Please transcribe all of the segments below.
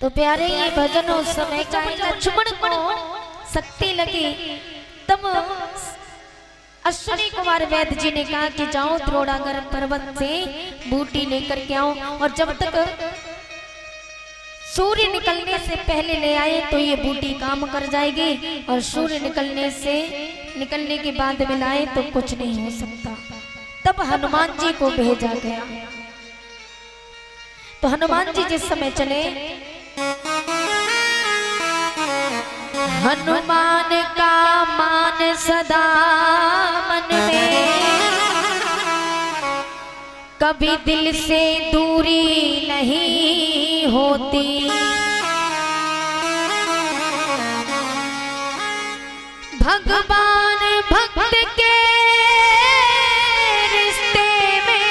तो प्यारे ये भजन उस समय का लक्ष्मण को शक्ति लगी, तब अश्विनी कुमार वैद्य जी ने कहा कि जाओ द्रोणागर पर्वत से बूटी लेकर के आओ, और जब तक सूर्य निकलने से पहले ले आए तो ये बूटी काम कर जाएगी, और सूर्य निकलने के बाद में लाए तो कुछ नहीं हो सकता। तब हनुमान जी को भेजा गया। तो हनुमान जी जिस समय चले, हनुमान का मान सदा मन में, कभी दिल से दूरी नहीं होती। भगवान भक्त के रिश्ते में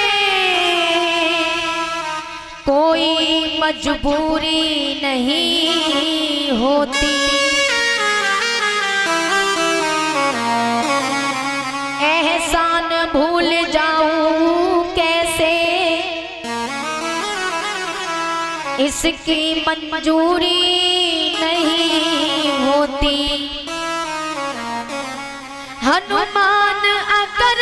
कोई मजबूरी नहीं होती। एहसान भूल जाऊं कैसे, इसकी मंजूरी नहीं होती। हनुमान अगर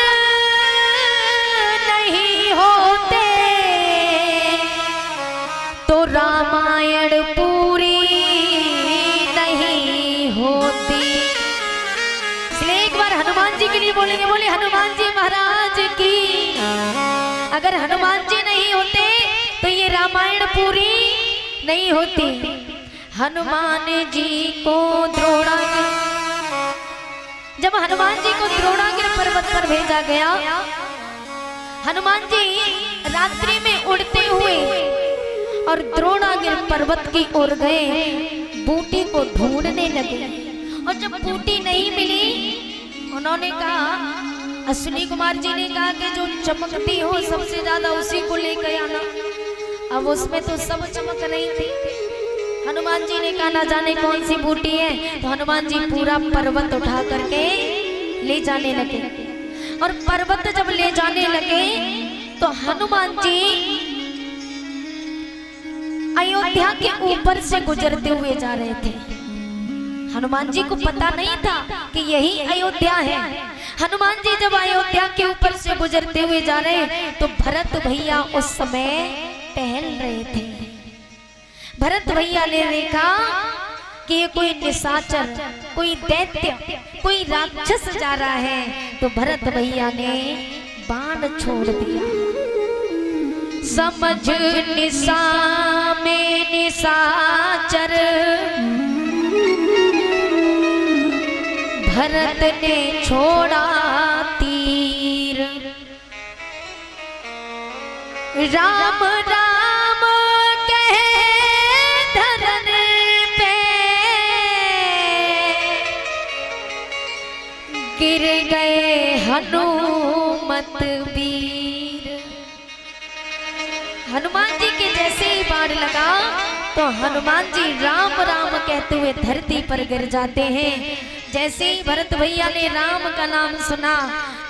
नहीं होते तो रामायण पूरी नहीं होती। इसलिए एक बार हनुमान जी के लिए बोलेंगे, बोले हनुमान जी महाराज की। अगर हनुमान जी नहीं होते तो ये रामायण पूरी नहीं होती। हनुमान जी को द्रोणागिर, जब हनुमान जी को द्रोणागिर पर्वत पर भेजा गया, हनुमान जी रात्रि में उड़ते हुए और द्रोणागिर पर्वत की ओर गए, बूटी को ढूंढने लगे। और जब बूटी नहीं मिली, उन्होंने कहा, अश्विनी कुमार जी ने कहा कि जो चमकती हो सबसे ज्यादा उसी को लेकर आना। अब उसमें तो सब चमक नहीं थी। हनुमान जी ने कहा ना जाने कौन सी बूटी है। तो हनुमान जी पूरा पर्वत उठा करके ले जाने लगे, और पर्वत जब ले जाने लगे तो हनुमान जी अयोध्या के ऊपर से गुजरते हुए जा रहे थे। हनुमान जी को पता नहीं था कि यही अयोध्या है। हनुमान जी जब अयोध्या के ऊपर से गुजरते हुए जा रहे तो भरत भैया उस समय टहल रहे थे। भरत भैया ने देखा कि ये कोई निशाचर, कोई दैत्य, कोई राक्षस जा रहा है, तो भरत भैया ने बाण छोड़ दिया। समझ निशा में निशाचर, भरत ने छोड़ा तीर। राम राम कहे धरन पे, गिर गए हनुमत वीर। हनुमान जी के जैसे ही बाण लगा तो हनुमान जी राम राम कहते हुए धरती पर गिर जाते हैं। जैसे ही भरत भैया ने राम का नाम सुना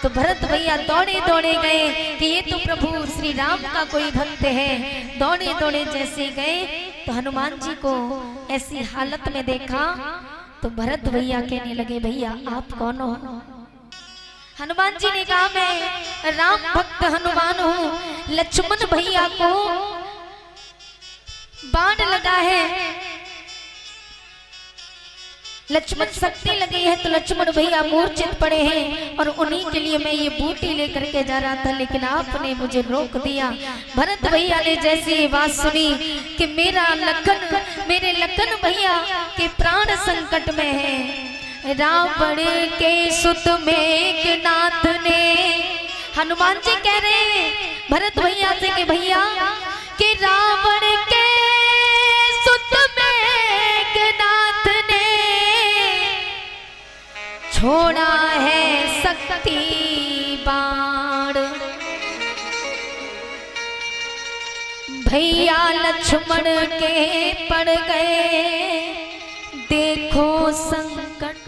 तो भरत भैया दौड़े दौड़े गए कि ये तो प्रभु श्री राम का कोई भक्त है। दौड़े दौड़े जैसे गए तो हनुमान जी को ऐसी हालत में देखा तो भरत भैया कहने लगे, भैया आप कौन हो? हनुमान जी ने कहा, मैं राम भक्त हनुमान हूँ। लक्ष्मण भैया को बाण लगा है, लक्ष्मण शक्ति लगी है, तो लक्ष्मण भैया मूर्छित पड़े हैं, और उन्हीं के लिए मैं ये बूटी लेकर के जा रहा था, लेकिन आपने मुझे रोक दिया। भरत भैया ने जैसे ये बात सुनी कि मेरे लखन भैया के प्राण संकट में है। रावण के सुत मेघनाथ ने, हनुमान जी कह रहे हैं भरत भैया से कि भैया कि रावण के सुत मेघनाथ ने छोड़ा है शक्ति बाण। भैया लक्ष्मण के पड़ गए, देखो संकट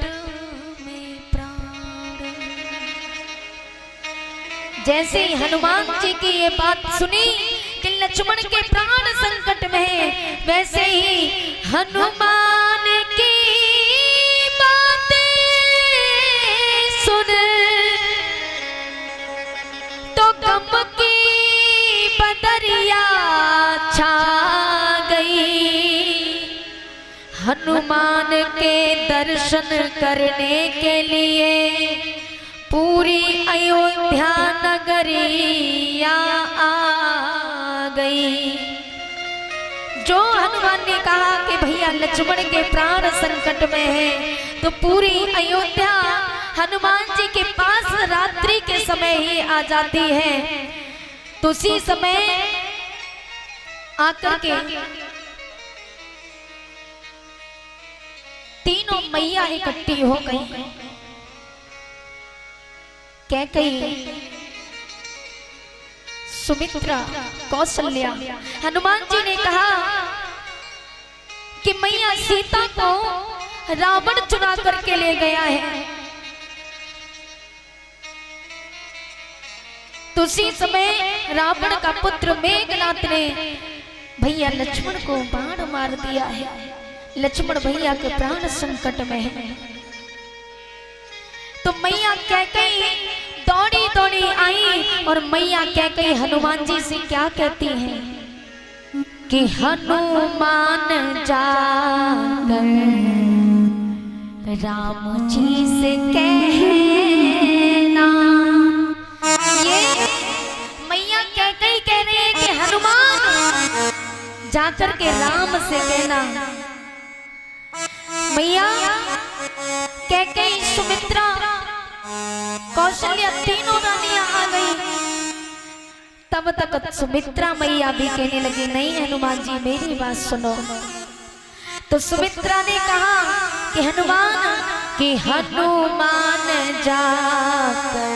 में प्राण। जैसे ही हनुमान जी की ये बात सुनी कि लक्ष्मण के प्राण संकट में है, वैसे ही हनुमान की बातें सुन तो गम की बदरिया छा गई। हनुमान के दर्शन करने के लिए पूरी अयोध्या नगरिया आ गई। जो हनुमान ने कहा कि भैया लक्ष्मण के प्राण संकट में है, तो पूरी अयोध्या हनुमान जी के पास रात्रि के समय ही आ जाती है। तो उसी समय आकर के तीनों मैया इकट्ठी हो गई। कैकेयी, सुमित्रा, कौशल्या। हनुमान जी ने कहा कि मैया सीता को रावण चुरा करके ले गया है। तो उसी समय रावण का पुत्र मेघनाथ ने भैया लक्ष्मण को बाण मार दिया है। लक्ष्मण भैया के प्राण संकट में है। तो मैया कैकेयी दौड़ी दौड़ी आई और मैया कैकेयी हनुमान जी से क्या कहती हैं कि हनुमान जाकर राम जी से कहना। ये मैया कैकेयी कह रही है कि हनुमान जाकर के राम से कहना। मैया कैकेयी, सुमित्रा, कौशल्या तीनों रानियां आ गई। तब तक सुमित्रा मैया भी कहने लगी, नहीं हनुमान जी मेरी बात सुनो। तो सुमित्रा ने कहा कि हनुमान जाकर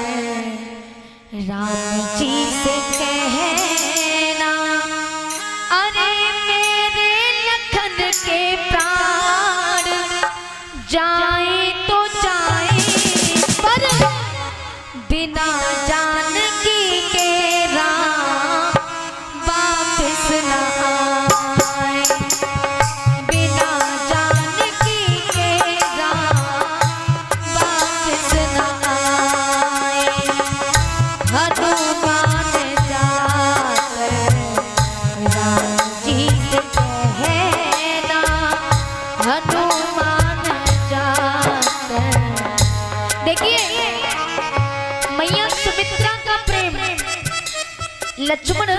राम जी से कहना, अरे मेरे लखन के प्राण जाए तो जाए, पर बिना जानकी के राम वापस न आए। बिना जानकी के राम वापस न आए। हनुमान जाकर राम जी से कहना, हनुमान जाकर। देखिए मैया सुमित्रा का प्रेम। लक्ष्मण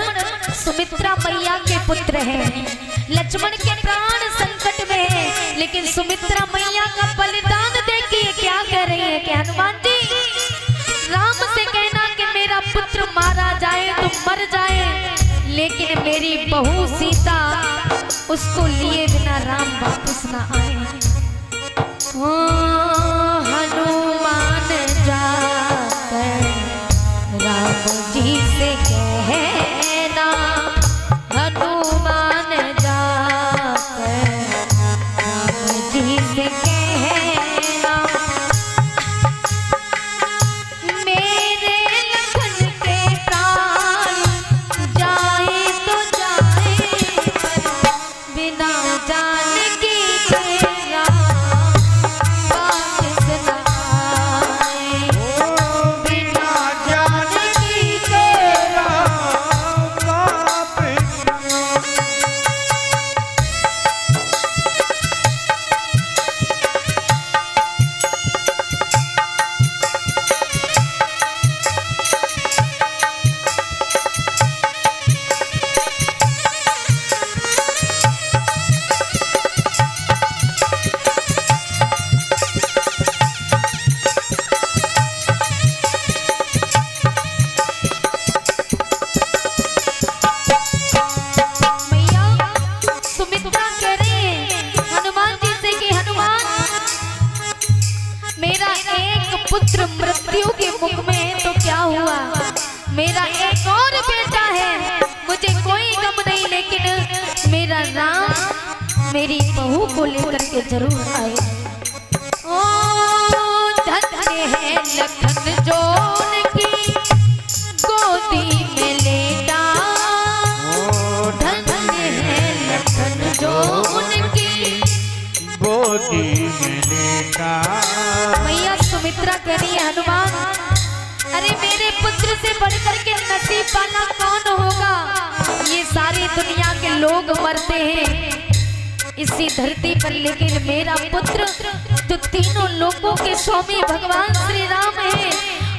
सुमित्रा मैया के पुत्र हैं। लक्ष्मण के प्राण संकट में है, लेकिन सुमित्रा मैया का बलिदान देखिए क्या कह रही है कि हनुमान जी राम से कहना कि मेरा पुत्र मारा जाए तो मर जाए, लेकिन मेरी बहू सीता उसको लिए बिना राम वापस ना आए। हनुमान जाकर राम जी से कहना, हनुमान जाकर राम जी से कहना, मेरे लखन के प्राण जाए तो जाए, बिना जानकी के राम वापस न आए। बिना जानकी के राम वापस। मैया सुमित्रा कह रही है हनुमान जी से कि हनुमान, मेरा एक पुत्र मृत्यु के मुख में है तो क्या हुआ, मेरा एक और बेटा है, मुझे कोई गम नहीं, लेकिन मेरा राम मेरी बहू को लेकर के जरूर आए। ओ धन्य है लखन जो उनकी गोदी में लेटा, धन्य है लखन जो उनकी गोदी में लेटा। मैया सुमित्रा कह रही है हनुमान, अरे मेरे पुत्र से बढ़कर के नसीब वाला कौन होगा? ये सारी दुनिया के लोग मरते हैं इसी धरती पर, लेकिन मेरा पुत्र जो तीनों लोगों के स्वामी भगवान श्री राम है,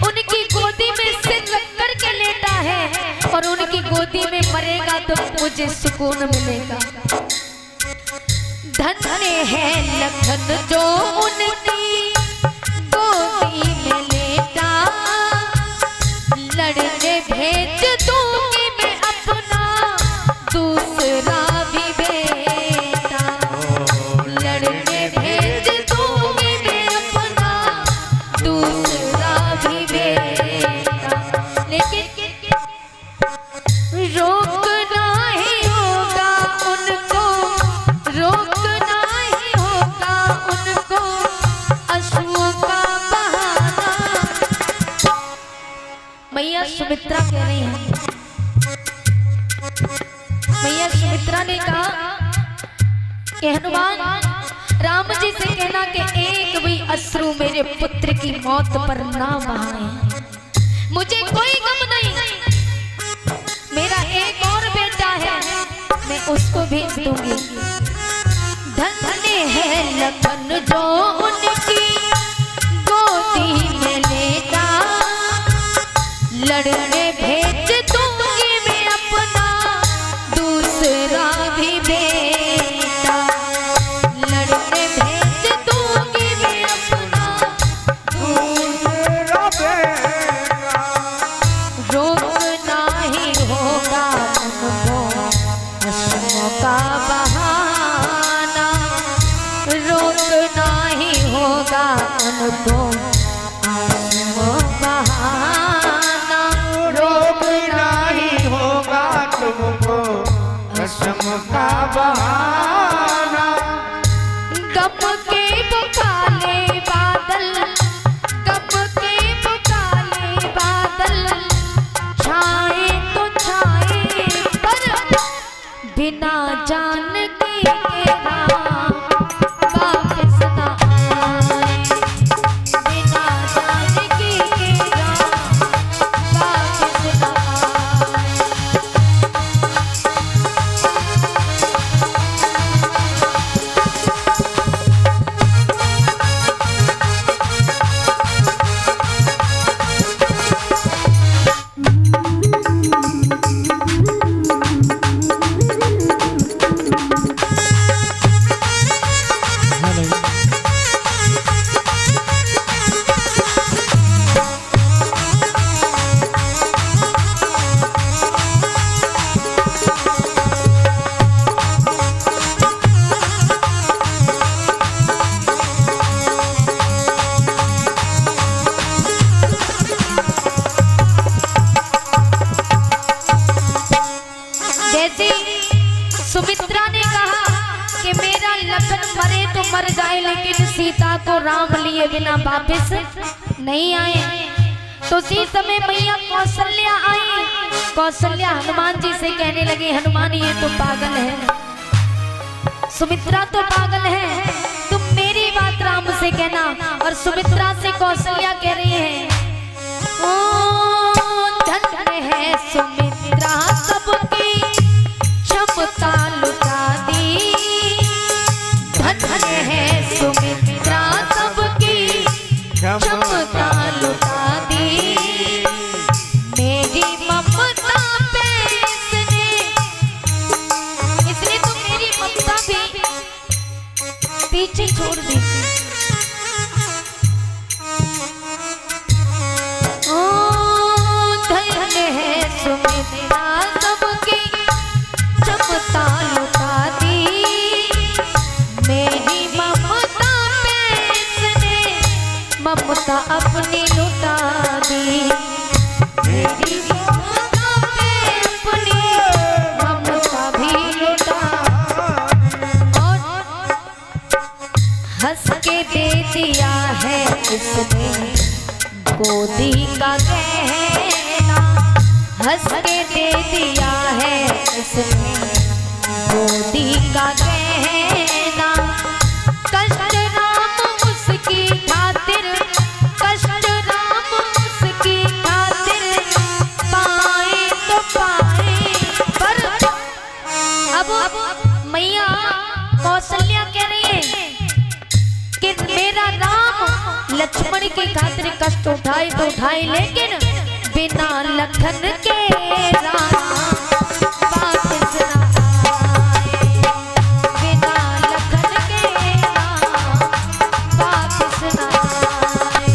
उनकी गोदी में सिर रख कर के लेटा है और उनकी गोदी में मरेगा तो मुझे सुकून मिलेगा। धन्य है लखन जो उनकी गोदी में लेटा, लड़ने भेज दूंगी मैं अपना दूसरा भी बेटा, लड़ने भेज दूंगी मैं अपना दूसरा भी बेटा, लेकिन रोकना ही होगा उनको, रोकना ही होगा उनको अश्रुओं का बहाना। मैया सुमित्रा कह रही हैं, मैया सुमित्रा ने कहा कि हनुमान राम जी से कहना कि एक भी अश्रु मेरे पुत्र की मौत पर ना बहाए, मुझे कोई गम नहीं, मेरा एक और बेटा है मैं उसको भेज दूंगी। धन्य है लखन जो उनकी गोदी में लेटा, लड़ने भेज दूंगी मैं अपना दूसरा भी बेटा, लड़ने भेज दूंगी मैं अपना दूसरा बेटा। रोकना ही होगा उनको अश्रुओं का बहाना, रोकना ही होगा उनको अश्रुओं बहाना, रोकना ही होगा तुमको अश्रु का बहाना। गम के बुकाले बादल, गम के बुकाले बादल छाए तो छाए, पर बिना जान के राम वापस ना आए, बिना जान के राम वापस ना आए। जैसे सुमित्रा ने कहा कि मेरा लखन मरे तो मर जाए, लेकिन सीता को राम लिए बिना वापस नहीं आए, तो उसी समय मैया कौशल्या आई। कौशल्या हनुमान जी से कहने लगी, हनुमान ये तो पागल है, सुमित्रा तो पागल है, तुम मेरी बात राम से कहना। और सुमित्रा से कौशल्या कह रही है, ओ धन्य है सुमित्रा सबकी क्षमता लुटा दी, धन्य है सुमित्रा सबकी क्षमता लुटा दी, मेरी ममता पे इसने तो मेरी ममता भी पीछे छोड़ दी। ओ धन्य है सुमित्रा सबकी क्षमता लुटा दी, मेरी ममता पे इसने ममता अपनी लुटा दी, मेरी ममता पे अपनी ममता भी लुटा, और हंस के दे दिया है इसने गोदी का गहना, हंस के दे दिया है इसने गोदी का गहना, कष्ट मैया कौशल्या कह रही है कि मेरा राम लक्ष्मण की खातिर कष्ट उठाए तो उठाए, लेकिन बिना लखन के राम वापस ना आए। बिना लखन के राम वापस ना आए।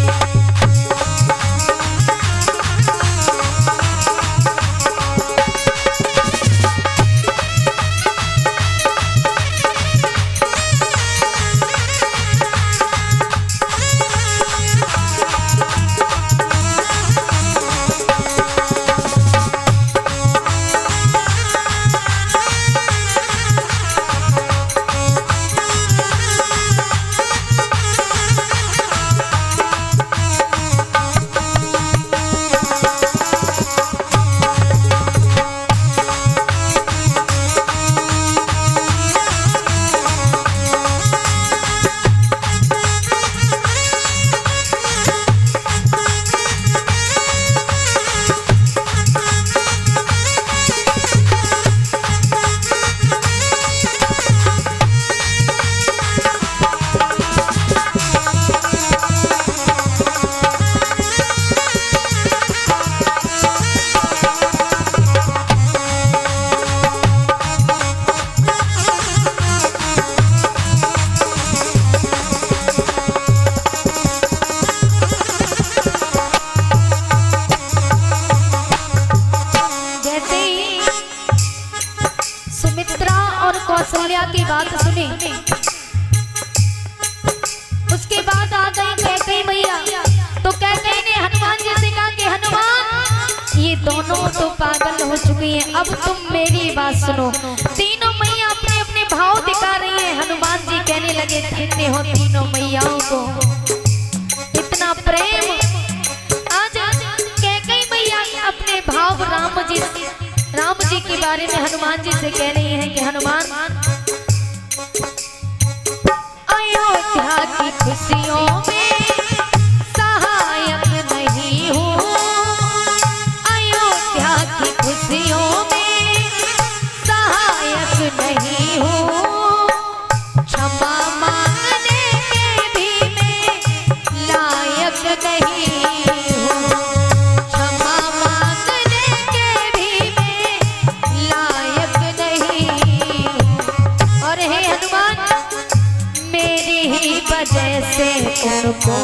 कौशल्या की बात सुनी, उसके बाद आ गई कैकेयी मैया। तो कैकेयी ने हनुमान जी से कहा कि हनुमान, ये दोनों तो पागल हो चुकी हैं, अब तुम मेरी बात सुनो। तीनों मैया अपने अपने भाव दिखा रही हैं। हनुमान जी कहने लगे, धन्य हो तीनों मैयाओं को, इतना प्रेम। आज कैकेयी मैया अपने भाव राम जी के बारे में हनुमान जी से कह रही हैं कि हनुमान, अयोध्या की खुशियों में सहायक नहीं हूँ, अयोध्या की खुशियों में सहायक नहीं हूँ, क्षमा मांगने के भी मैं लायक नहीं हूँ, क्षमा मांगने के भी मैं लायक नहीं हूँ। और हे हनुमान, मेरी ही वजह से उनको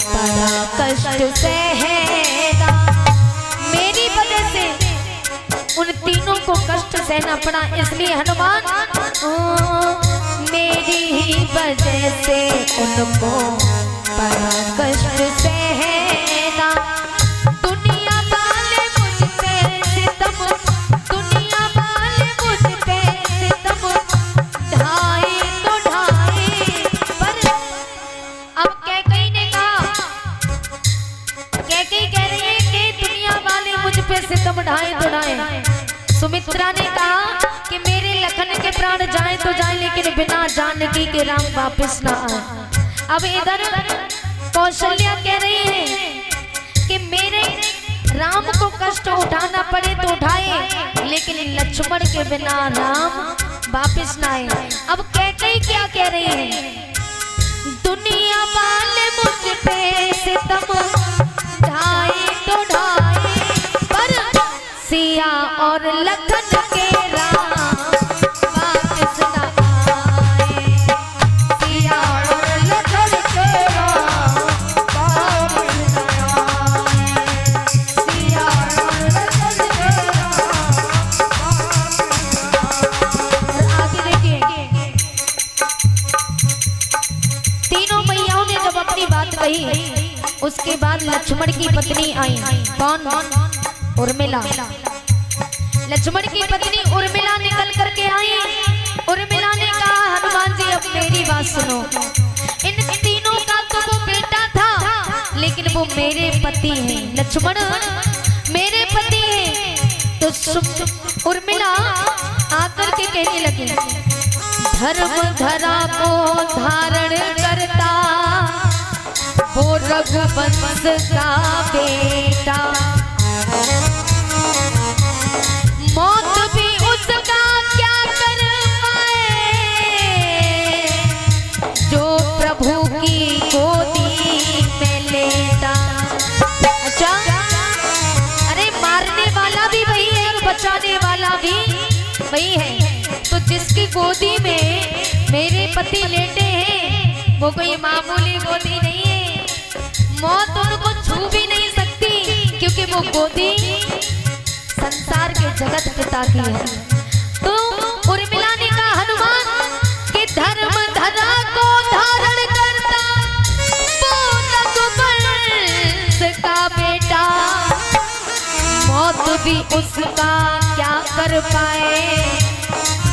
बड़ा कष्ट सहना, मेरी वजह से उन तीनों को कष्ट सहना पड़ा। इसलिए हनुमान, मेरी ही वजह से उनको बड़ा कष्ट सहना। दुनिया वाले मुझ पे सितम, दुनिया वाले मुझ पे सितम ढाए तो ढाए, पर अब कैकेयी ने कहा, कैकेयी कह रही है कि दुनिया वाले मुझ पे सितम ढाए तो ढाए। सुमित्रा ने कहा कि मेरे लखन के प्राण जाए तो जाए, लेकिन बिना जानकी के राम वापस ना आए। अब इधर कौशल्या कह रही है कि मेरे राम को कष्ट उठाना पड़े तो उठाए, लेकिन लक्ष्मण के बिना राम वापस ना आए। अब कैकेयी क्या कह रही है, दुनिया वाले मुझ पे सितम ढाए तो ढाए, पर सिया और लखन के राम वापस ना आए, सिया और लखन के राम वापस ना आए, सिया और लखन के राम वापस। आगे देखिए, तीनों मैयाओं ने जब अपनी बात कही, उसके बाद लक्ष्मण की पत्नी आई। कौन? उर्मिला। लक्ष्मण की पत्नी उर्मिला निकल करके आई। उर्मिला ने कहा, हनुमान जी अब मेरी बात सुनो, इन तीनों का तो वो बेटा था, लेकिन वो मेरे पति हैं, लक्ष्मण मेरे पति हैं। तो उर्मिला आकर के कहने लगी, धर्म धरा को धारण करता वो रघुवंश का बेटा, मौत भी उसका क्या कर पाए, वही है। तो जिसकी गोदी में मेरे पति लेटे हैं वो कोई मामूली गोदी नहीं है। मौत उनको छू भी नहीं सकती क्योंकि वो गोदी संसार के जगत पिता की है। तो उर्मिला ने कहा हनुमान कि धर्म धरा को धारण करता वो रघुवंश का बेटा, मौत भी उसका क्या कर पाए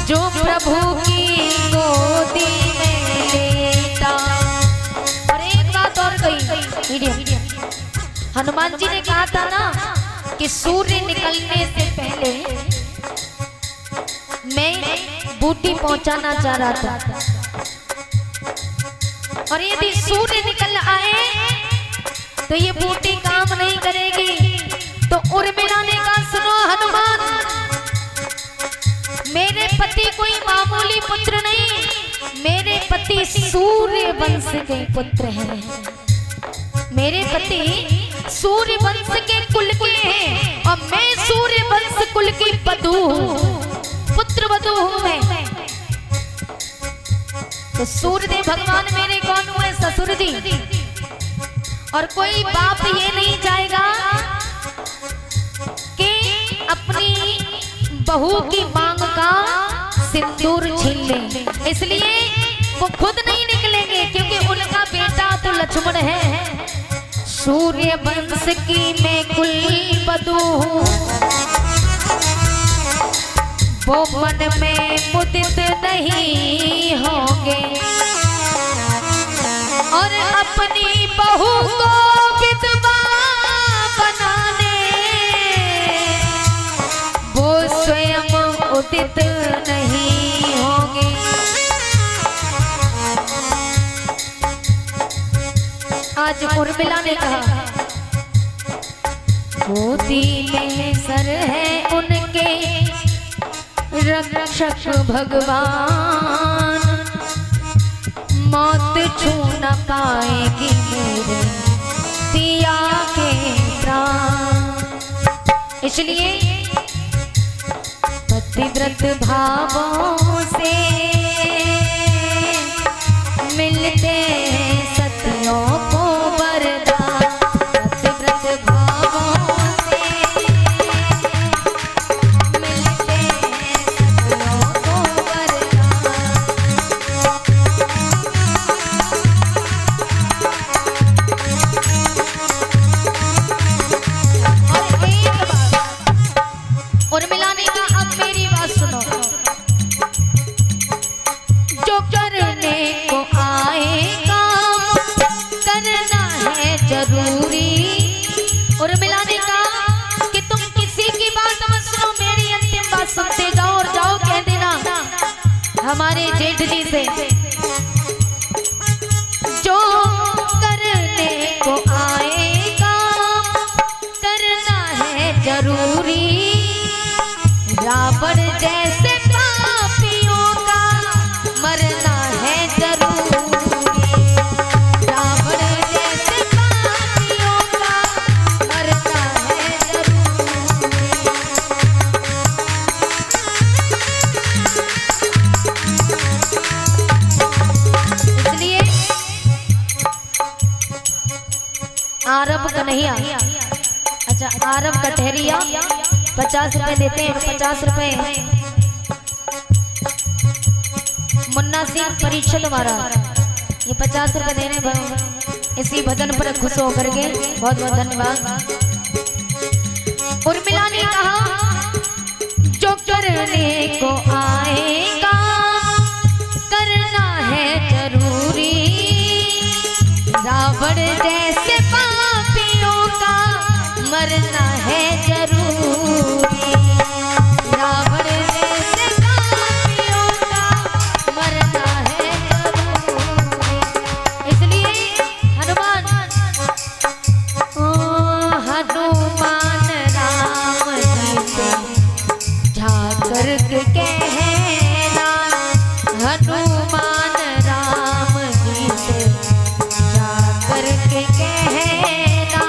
जो प्रभु की गोदी में लेटा। और एक बात और कही, हनुमान जी ने कहा था ना कि सूर्य निकलने से पहले मैं बूटी पहुंचाना चाह रहा था, और यदि सूर्य निकल आए तो ये बूटी काम नहीं करेगी। तो उर्मिला ने कहा सुनो हनुमान, मेरे पति कोई मामूली पुत्र नहीं, मेरे पति सूर्य वंश के पुत्र हैं। मेरे पति सूर्य वंश के कुल के हैं और मैं सूर्य वंश कुल की वधू पुत्र वधू हूं मैं। तो सूर्यदेव भगवान मेरे कौन हुए? ससुर जी। और कोई बाप ये नहीं चाहेगा कि अपनी बहू की मांग का सिंदूर छीन ले, इसलिए वो खुद नहीं निकलेंगे क्योंकि उनका बेटा तो लक्ष्मण है। सूर्य वंश की मैं कुल वधू हूँ, वो मन में मुदित नहीं होंगे और अपनी बहू को विधवा बनाने वो स्वयं उदित नहीं होंगे। आज उर्मिला ने कहा गोदी में सर है उनके रक्षक भगवान, मौत छू न पाएगी मेरे पिया के प्राण। इसलिए पतिव्रत भावों से मिलते सतियों को वरदान, पतिव्रत भावों से मिलते सतियों को वरदान। और एक बात उर्मिला ने कहा, अब मेरी बात सुनो, जो करने को आए काम करना है जरूरी। उर्मिला ने कहा कि तुम किसी की बात मत सुनो, मेरी अंतिम बात सुनते जाओ और जाओ कह देना हमारे जेठ जी से, जो करने को आए काम करना है जरूरी, रावण जैसे पापियों का मरना है जरूरी, रावण जैसे पापियों का मरना है जरूरी। इसलिए आरब कन्हैया, अच्छा आरब कटहरिया 50 रुपए देते हैं, 50 रुपए मुन्ना सिंह परीक्षण वाला, ये 50 रुपए देने इसी भजन पर खुश होकर के बहुत बहुत धन्यवाद। उर्मिला ने कहा जो करने को आएगा करना है जरूरी, रावण जैसे पापियों का मरना है जरूरी, रावण जैसे पापियों का मरना है जरूरी। इसलिए हनुमान हनुमान राम जी से जाकर के कहना, हनुमान राम जी से जाकर के कहना।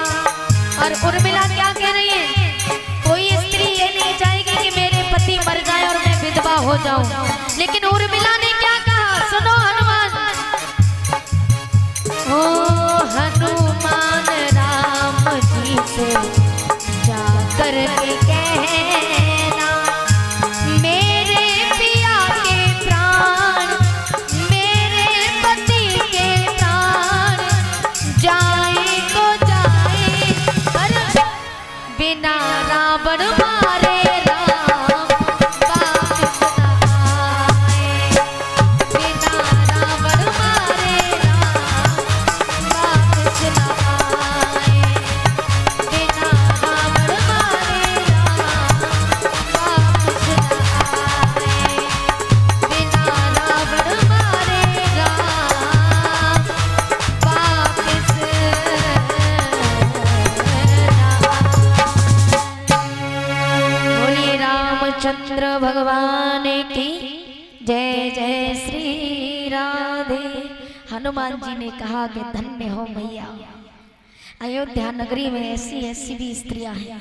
और उर्मिला क्या कह रही है? जाऊं। लेकिन उर्मिला ने क्या कहा, सुनो हनुमान। ओ हनुमान राम जी से जाकर के कहना, मेरे पिया के प्राण, मेरे पति के प्राण, जाए तो जाए पर बिना रावण मारे राम वापस न आए। बिना रावण मारे राम वापस न आए। बिना रावण मारे राम वापस न आए। बिना रावण मारे राम वापस बोलिए रामचंद्र भगवान की जय। जय श्री राधे। हनुमान जी ने कहा कि धन्य हो मैया, अयोध्या नगरी में ऐसी ऐसी भी स्त्रियां हैं